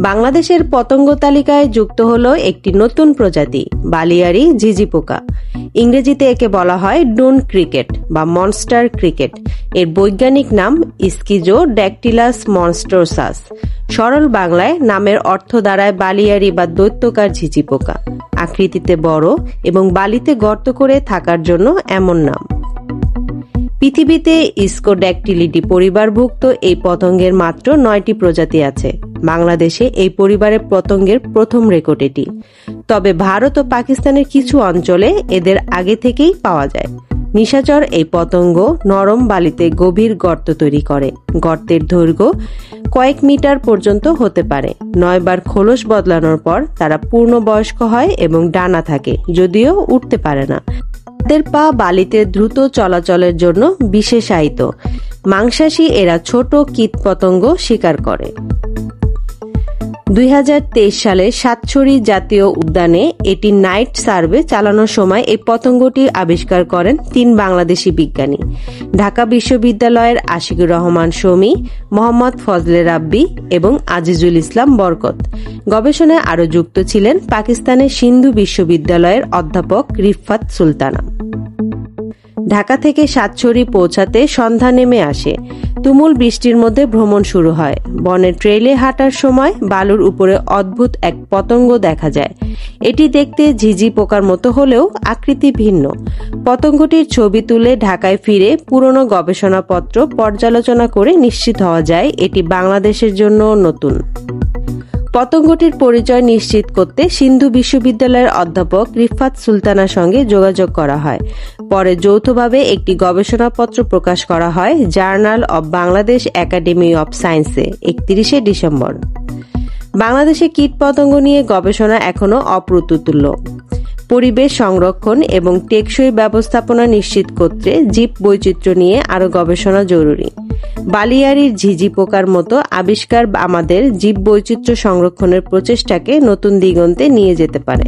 বাংলাদেশের পতঙ্গ তালিকায় যুক্ত হলো একটি নতুন প্রজাতি বালিয়াড়ি ঝিঝি পোকা। ইংরেজিতে একে বলা হয় ডুন ক্রিকেট বা মনস্টার ক্রিকেট। এর বৈজ্ঞানিক নাম স্কিজোড্যাকটিলাস মনস্টোসাস। সরল বাংলায় নামের অর্থ দাঁড়ায় বালিয়াড়ি বা দৈত্যকার ঝিঝি পোকা। আকৃতিতে বড় এবং বালিতে গর্ত করে থাকার জন্য এমন নাম। পৃথিবীতে স্কিজোড্যাকটিলিডি পরিবারভুক্ত এই পতঙ্গের মাত্র 9টি প্রজাতি আছে। বাংলাদেশে এই পরিবারের পতঙ্গের প্রথম রেকর্ড এটি। তবে ভারত ও পাকিস্তানের কিছু অঞ্চলে এদের আগে থেকেই পাওয়া যায়। নিশাচর এই পতঙ্গ নরম বালিতে গভীর গর্ত তৈরি করে। গর্তের দৈর্ঘ্য কয়েক মিটার পর্যন্ত হতে পারে। 9 বার খোলস বদলানোর পর তারা পূর্ণবয়স্ক হয় এবং ডানা থাকে, যদিও উঠতে পারে না। তাদের পা বালিতে দ্রুত চলাচলের জন্য বিশেষায়িত। মাংসাশী এরা ছোট কীটপতঙ্গ শিকার করে। 2023 সালে সাতছড়ি জাতীয় উদ্যানে এটি নাইট সার্ভে চালানোর সময় এই পতঙ্গটি আবিষ্কার করেন 3 বাংলাদেশি বিজ্ঞানী। ঢাকা বিশ্ববিদ্যালয়ের আশিকুর রহমান শমী, মোহাম্মদ ফজলে রাব্বি এবং আজিজুল ইসলাম বরকত। গবেষণায় আরও যুক্ত ছিলেন পাকিস্তানের সিন্ধু বিশ্ববিদ্যালয়ের অধ্যাপক রিফাত সুলতানা। ঢাকা থেকে সাতছড়ি পৌঁছাতে সন্ধ্যা নেমে আসে। তুমুল বৃষ্টির মধ্যে ভ্রমণ শুরু হয়। বনের ট্রেইলে হাঁটার সময় বালুর উপরে অদ্ভুত এক পতঙ্গ দেখা যায়। এটি দেখতে ঝিঝি পোকার মতো হলেও আকৃতি ভিন্ন। পতঙ্গটির ছবি তুলে ঢাকায় ফিরে পুরনো গবেষণাপত্র পর্যালোচনা করে নিশ্চিত হওয়া যায় এটি বাংলাদেশের জন্য নতুন। পতঙ্গটির পরিচয় নিশ্চিত করতে সিন্ধু বিশ্ববিদ্যালয়ের অধ্যাপক রিফাত সুলতানার সঙ্গে যোগাযোগ করা হয়। পরে যৌথভাবে একটি গবেষণাপত্র প্রকাশ করা হয় journal of Bangladesh academy of সায়েন্সে 31শে ডিসেম্বর। বাংলাদেশে কীটপতঙ্গ নিয়ে গবেষণা এখনো অপ্রতুল্য। পরিবেশ সংরক্ষণ এবং টেকসই ব্যবস্থাপনা নিশ্চিত করতে জীব বৈচিত্র্য নিয়ে আরও গবেষণা জরুরি। বালিয়াড়ির ঝিঝি পোকার মতো আবিষ্কার আমাদের জীব বৈচিত্র্য সংরক্ষণের প্রচেষ্টাকে নতুন দিগন্তে নিয়ে যেতে পারে।